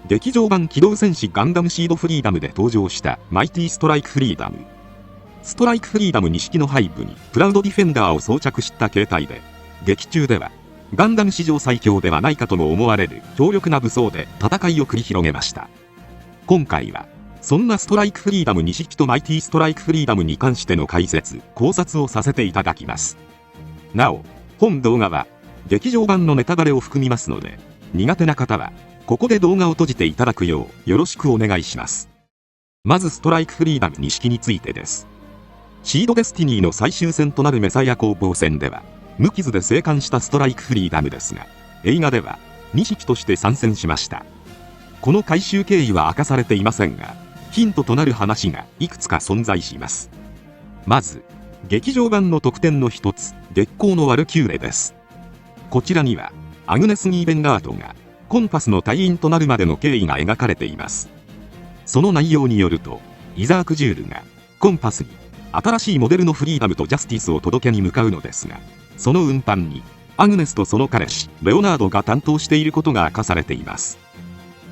劇場版機動戦士ガンダムシードフリーダムで登場したマイティストライクフリーダム。ストライクフリーダム2式の背部にプラウドディフェンダーを装着した形態で、劇中ではガンダム史上最強ではないかとも思われる強力な武装で戦いを繰り広げました。今回はそんなストライクフリーダム2式とマイティストライクフリーダムに関しての解説・考察をさせていただきます。なお、本動画は劇場版のネタバレを含みますので、苦手な方はここで動画を閉じていただくようよろしくお願いします。まずストライクフリーダム2式についてです。シードデスティニーの最終戦となるメサイア攻防戦では無傷で生還したストライクフリーダムですが、映画では2式として参戦しました。この回収経緯は明かされていませんが、ヒントとなる話がいくつか存在します。まず劇場版の特典の一つ、月光のワルキューレです。こちらにはアグネス・ニーベンガートがコンパスの隊員となるまでの経緯が描かれています。その内容によると、イザーク・ジュールがコンパスに新しいモデルのフリーダムとジャスティスを届けに向かうのですが、その運搬にアグネスとその彼氏レオナードが担当していることが明かされています。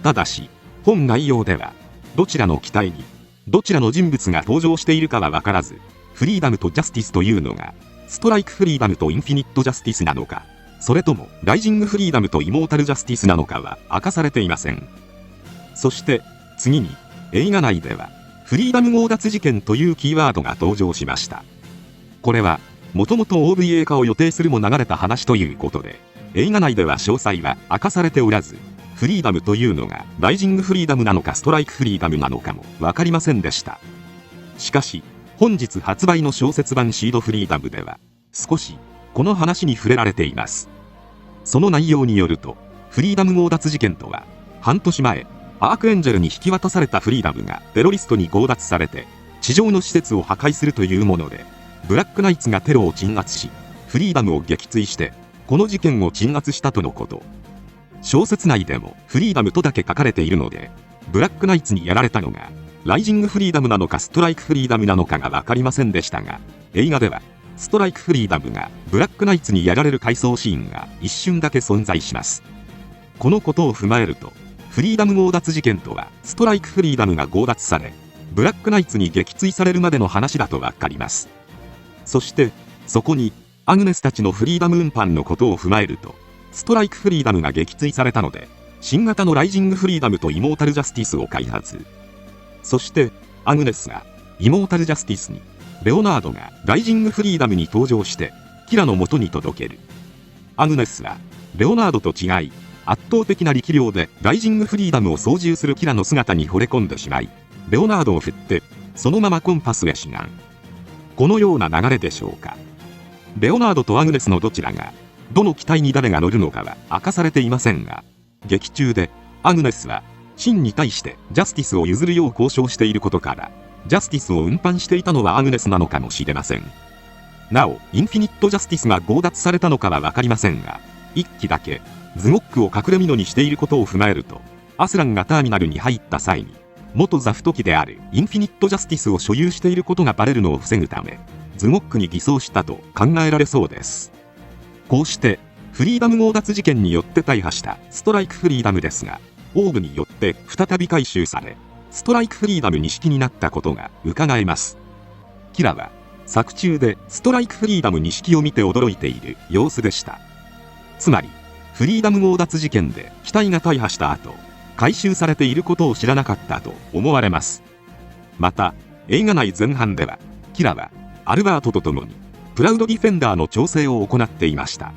ただし本概要ではどちらの機体にどちらの人物が登場しているかは分からず、フリーダムとジャスティスというのがストライクフリーダムとインフィニットジャスティスなのか、それともライジングフリーダムとイモータルジャスティスなのかは明かされていません。そして次に映画内ではフリーダム強奪事件というキーワードが登場しました。これはもともと OVA 化を予定するも流れた話ということで、映画内では詳細は明かされておらず、フリーダムというのがライジングフリーダムなのかストライクフリーダムなのかも分かりませんでした。しかし本日発売の小説版シードフリーダムでは少しこの話に触れられています。その内容によると、フリーダム強奪事件とは半年前アークエンジェルに引き渡されたフリーダムがテロリストに強奪されて地上の施設を破壊するというもので、ブラックナイツがテロを鎮圧しフリーダムを撃墜してこの事件を鎮圧したとのこと。小説内でもフリーダムとだけ書かれているので、ブラックナイツにやられたのがライジングフリーダムなのかストライクフリーダムなのかが分かりませんでしたが、映画ではストライクフリーダムがブラックナイツにやられる回想シーンが一瞬だけ存在します。このことを踏まえると、フリーダム強奪事件とはストライクフリーダムが強奪されブラックナイツに撃墜されるまでの話だと分かります。そしてそこにアグネスたちのフリーダム運搬のことを踏まえると、ストライクフリーダムが撃墜されたので新型のライジングフリーダムとイモータルジャスティスを開発。そしてアグネスがイモータルジャスティスに、レオナードがライジングフリーダムに登場してキラの元に届ける。アグネスはレオナードと違い圧倒的な力量でライジングフリーダムを操縦するキラの姿に惚れ込んでしまい、レオナードを振ってそのままコンパスへ志願。このような流れでしょうか。レオナードとアグネスのどちらがどの機体に誰が乗るのかは明かされていませんが、劇中でアグネスはシンに対してジャスティスを譲るよう交渉していることから、ジャスティスを運搬していたのはアグネスなのかもしれません。なおインフィニットジャスティスが強奪されたのかは分かりませんが、1機だけズゴックを隠れ蓑にしていることを踏まえると、アスランがターミナルに入った際に元ザフト機であるインフィニットジャスティスを所有していることがバレるのを防ぐためズゴックに偽装したと考えられそうです。こうしてフリーダム強奪事件によって大破したストライクフリーダムですが、オーブによって再び回収されストライクフリーダム2式になったことが伺えます。キラは作中でストライクフリーダム2式を見て驚いている様子でした。つまりフリーダム強奪事件で機体が大破した後回収されていることを知らなかったと思われます。また映画内前半ではキラはアルバートと共にプラウドディフェンダーの調整を行っていました。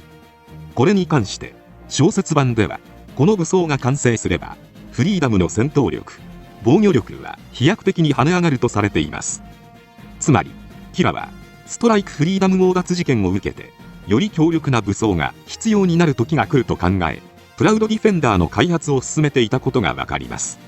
これに関して小説版ではこの武装が完成すればフリーダムの戦闘力防御力は飛躍的に跳ね上がるとされています。つまりキラはストライクフリーダム強奪事件を受けてより強力な武装が必要になる時が来ると考え、プラウドディフェンダーの開発を進めていたことがわかります。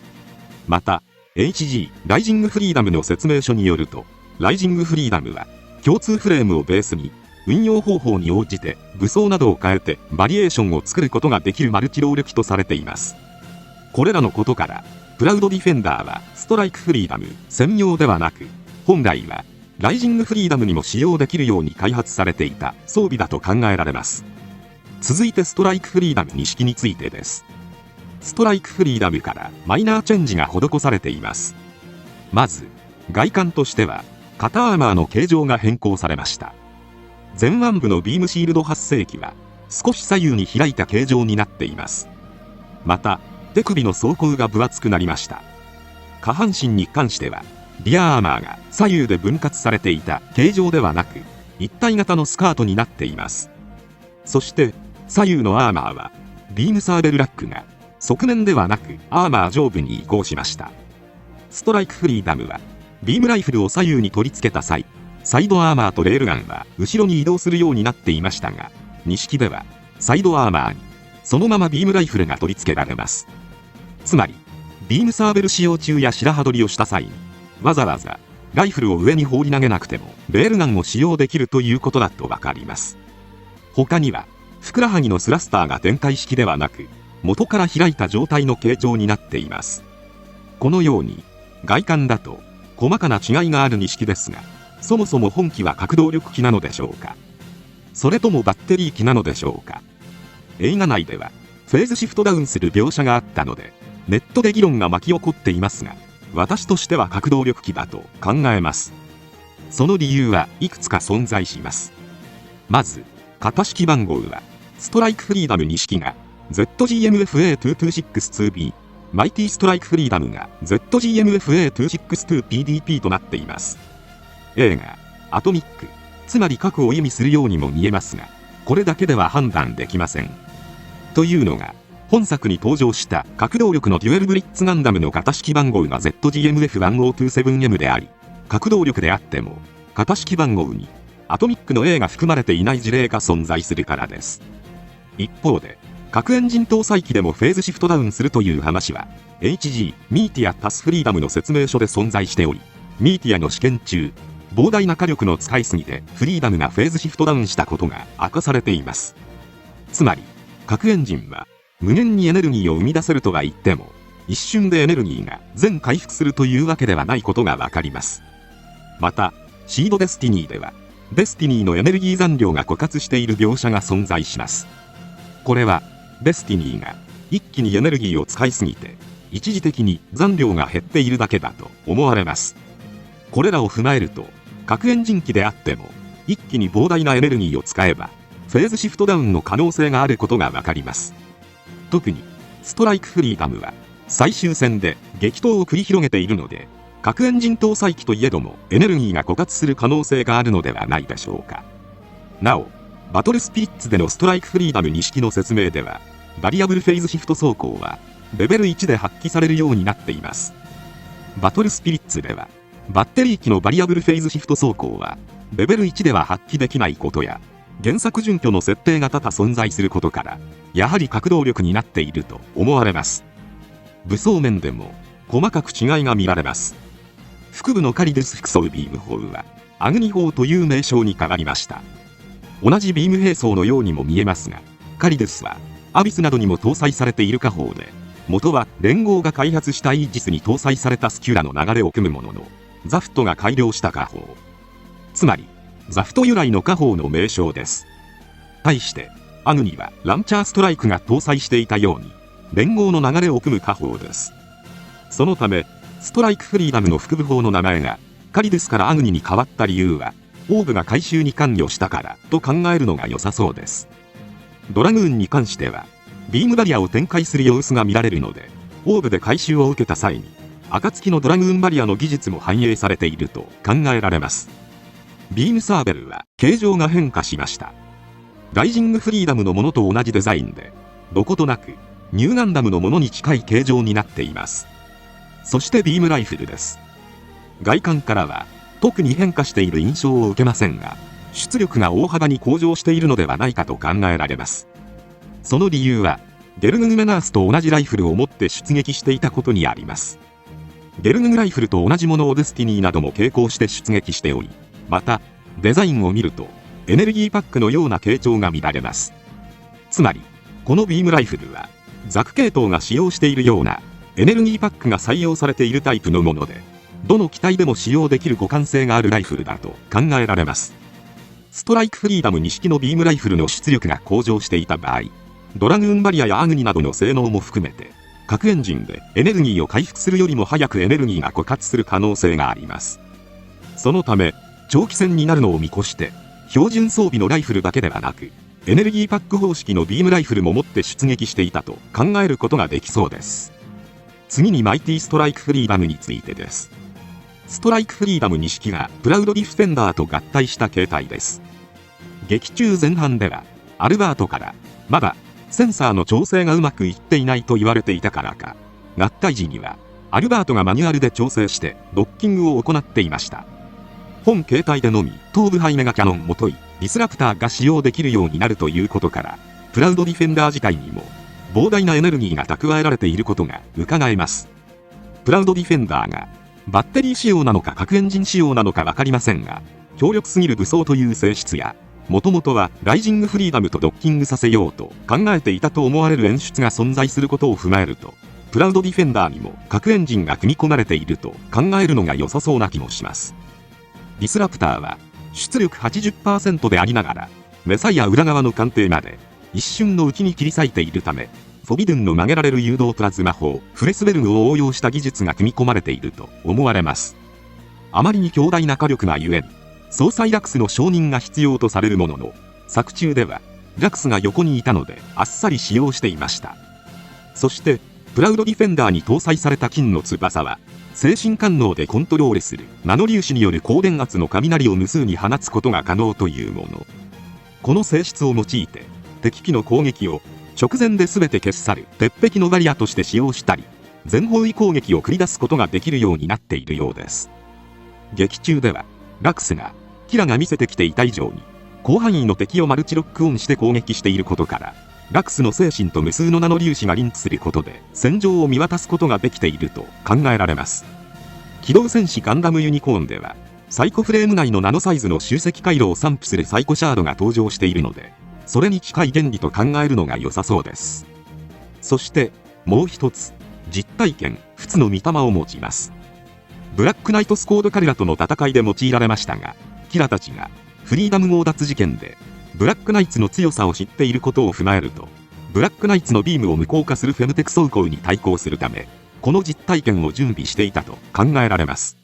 また HG ライジングフリーダムの説明書によると、ライジングフリーダムは共通フレームをベースに運用方法に応じて武装などを変えてバリエーションを作ることができるマルチロール機とされています。これらのことからプラウドディフェンダーはストライクフリーダム専用ではなく、本来はライジングフリーダムにも使用できるように開発されていた装備だと考えられます。続いてストライクフリーダム2式についてです。ストライクフリーダムからマイナーチェンジが施されています。まず、外観としては、肩アーマーの形状が変更されました。前腕部のビームシールド発生器は、少し左右に開いた形状になっています。また、手首の装甲が分厚くなりました。下半身に関しては、リアアーマーが左右で分割されていた形状ではなく、一体型のスカートになっています。そして、左右のアーマーは、ビームサーベルラックが、側面ではなくアーマー上部に移行しました。ストライクフリーダムは、ビームライフルを左右に取り付けた際、サイドアーマーとレールガンは後ろに移動するようになっていましたが、2式では、サイドアーマーに、そのままビームライフルが取り付けられます。つまり、ビームサーベル使用中や白羽取りをした際に、わざわざ、ライフルを上に放り投げなくても、レールガンを使用できるということだとわかります。他には、ふくらはぎのスラスターが展開式ではなく、元から開いた状態の形状になっています。このように、外観だと、細かな違いがある2式ですが、そもそも本機は核動力機なのでしょうか。それともバッテリー機なのでしょうか。映画内では、フェーズシフトダウンする描写があったので、ネットで議論が巻き起こっていますが、私としては核動力機だと考えます。その理由はいくつか存在します。まず、型式番号は、ストライクフリーダム2式が ZGMFA226-2B、マイティストライクフリーダムが ZGMFA262PDP となっています。映画、アトミック、つまり核を意味するようにも見えますが、これだけでは判断できません。というのが、本作に登場した核動力のデュエルブリッツガンダムの型式番号が ZGMF1027M であり、核動力であっても、型式番号にアトミックの A が含まれていない事例が存在するからです。一方で、核エンジン搭載機でもフェーズシフトダウンするという話は、HG、ミーティア・タスフリーダムの説明書で存在しており、ミーティアの試験中、膨大な火力の使いすぎでフリーダムがフェーズシフトダウンしたことが明かされています。つまり、核エンジンは、無限にエネルギーを生み出せるとは言っても、一瞬でエネルギーが全回復するというわけではないことがわかります。また、シードデスティニーでは、デスティニーのエネルギー残量が枯渇している描写が存在します。これは、デスティニーが一気にエネルギーを使いすぎて、一時的に残量が減っているだけだと思われます。これらを踏まえると、核エンジン機であっても、一気に膨大なエネルギーを使えば、フェーズシフトダウンの可能性があることがわかります。特に、ストライクフリーダムは、最終戦で激闘を繰り広げているので、核エンジン搭載機といえどもエネルギーが枯渇する可能性があるのではないでしょうか。なお、バトルスピリッツでのストライクフリーダム2式の説明では、バリアブルフェイズシフト走行は、レベル1で発揮されるようになっています。バトルスピリッツでは、バッテリー機のバリアブルフェイズシフト走行は、レベル1では発揮できないことや、原作準拠の設定が多々存在することから、やはり核動力になっていると思われます。武装面でも、細かく違いが見られます。腹部のカリデス副装ビーム砲は、アグニ砲という名称に変わりました。同じビーム兵装のようにも見えますが、カリデスは、アビスなどにも搭載されている火砲で、元は連合が開発したイージスに搭載されたスキュラの流れを組むものの、ザフトが改良した火砲。つまり、ザフト由来の火砲の名称です。対して、アグニはランチャーストライクが搭載していたように、連合の流れを組む火砲です。そのため、ストライクフリーダムの副部砲の名前が、カリデスからアグニに変わった理由は、オーブが回収に関与したからと考えるのが良さそうです。ドラグーンに関しては、ビームバリアを展開する様子が見られるので、オーブで回収を受けた際に、暁のドラグーンバリアの技術も反映されていると考えられます。ビームサーベルは形状が変化しました。ライジングフリーダムのものと同じデザインで、どことなくニューガンダムのものに近い形状になっています。そしてビームライフルです。外観からは特に変化している印象を受けませんが、出力が大幅に向上しているのではないかと考えられます。その理由は、ゲルググメナースと同じライフルを持って出撃していたことにあります。ゲルググライフルと同じものをデスティニーなども並行して出撃しており、また、デザインを見ると、エネルギーパックのような形状が見られます。つまり、このビームライフルは、ザク系統が使用しているような、エネルギーパックが採用されているタイプのもので、どの機体でも使用できる互換性があるライフルだと考えられます。ストライクフリーダム2式のビームライフルの出力が向上していた場合、ドラグーンバリアやアグニなどの性能も含めて、核エンジンでエネルギーを回復するよりも早くエネルギーが枯渇する可能性があります。そのため、長期戦になるのを見越して、標準装備のライフルだけではなく、エネルギーパック方式のビームライフルも持って出撃していたと考えることができそうです。次にマイティストライクフリーダムについてです。ストライクフリーダム2式がプラウドディフェンダーと合体した形態です。劇中前半では、アルバートから、まだセンサーの調整がうまくいっていないと言われていたからか、合体時には、アルバートがマニュアルで調整してドッキングを行っていました。本形態でのみ頭部ハイメガキャノンもといディスラプターが使用できるようになるということから、プラウドディフェンダー自体にも膨大なエネルギーが蓄えられていることが伺えます。プラウドディフェンダーがバッテリー仕様なのか核エンジン仕様なのか分かりませんが、強力すぎる武装という性質や、もともとはライジングフリーダムとドッキングさせようと考えていたと思われる演出が存在することを踏まえると、プラウドディフェンダーにも核エンジンが組み込まれていると考えるのが良さそうな気もします。ディスラプターは出力 80% でありながら、メサイア裏側の艦艇まで一瞬のうちに切り裂いているため、フォビドゥンの曲げられる誘導プラズマ砲フレスベルグを応用した技術が組み込まれていると思われます。あまりに強大な火力がゆえに、総裁ラクスの承認が必要とされるものの、作中ではラクスが横にいたのであっさり使用していました。そしてプラウドディフェンダーに搭載された金の翼は、精神官能でコントロールするナノ粒子による高電圧の雷を無数に放つことが可能というもの。この性質を用いて敵機の攻撃を直前で全て消し去る鉄壁のバリアとして使用したり、全方位攻撃を繰り出すことができるようになっているようです。劇中ではラクスがキラが見せてきていた以上に広範囲の敵をマルチロックオンして攻撃していることから、ラクスの精神と無数のナノ粒子がリンクすることで戦場を見渡すことができていると考えられます。機動戦士ガンダムユニコーンでは、サイコフレーム内のナノサイズの集積回路を散布するサイコシャードが登場しているので、それに近い原理と考えるのが良さそうです。そしてもう一つ、実体験フツの御霊を持ちます。ブラックナイトスコード彼らとの戦いで用いられましたが、キラたちがフリーダム強奪事件でブラックナイツの強さを知っていることを踏まえると、ブラックナイツのビームを無効化するフェムテク装甲に対抗するため、この実体験を準備していたと考えられます。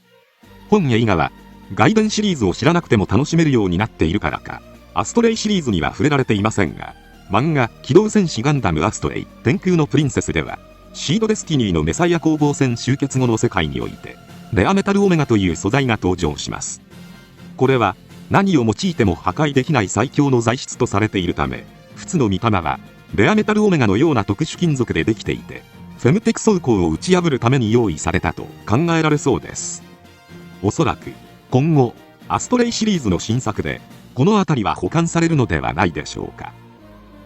本映画は外伝シリーズを知らなくても楽しめるようになっているからか、アストレイシリーズには触れられていませんが、漫画機動戦士ガンダムアストレイ天空のプリンセスでは、シードデスティニーのメサイア攻防戦終結後の世界においてレアメタルオメガという素材が登場します。これは何を用いても破壊できない最強の材質とされているため、フツの御霊はレアメタルオメガのような特殊金属でできていて、フェムテク装甲を打ち破るために用意されたと考えられそうです。おそらく今後アストレイシリーズの新作でこの辺りは保管されるのではないでしょうか。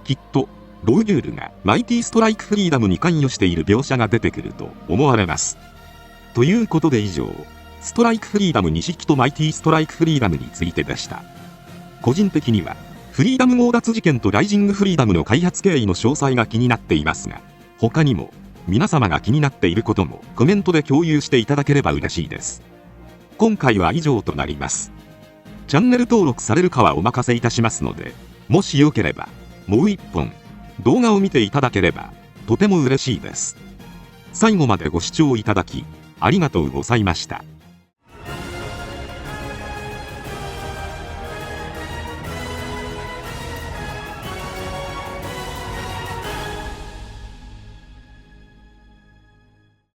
きっとローギュールがマイティストライクフリーダムに関与している描写が出てくると思われます。ということで以上、ストライクフリーダム2式とマイティストライクフリーダムについてでした。個人的にはフリーダム強奪事件とライジングフリーダムの開発経緯の詳細が気になっていますが、他にも皆様が気になっていることもコメントで共有していただければ嬉しいです。今回は以上となります。チャンネル登録されるかはお任せいたしますので、もしよければもう一本動画を見ていただければとても嬉しいです。最後までご視聴いただきありがとうございました。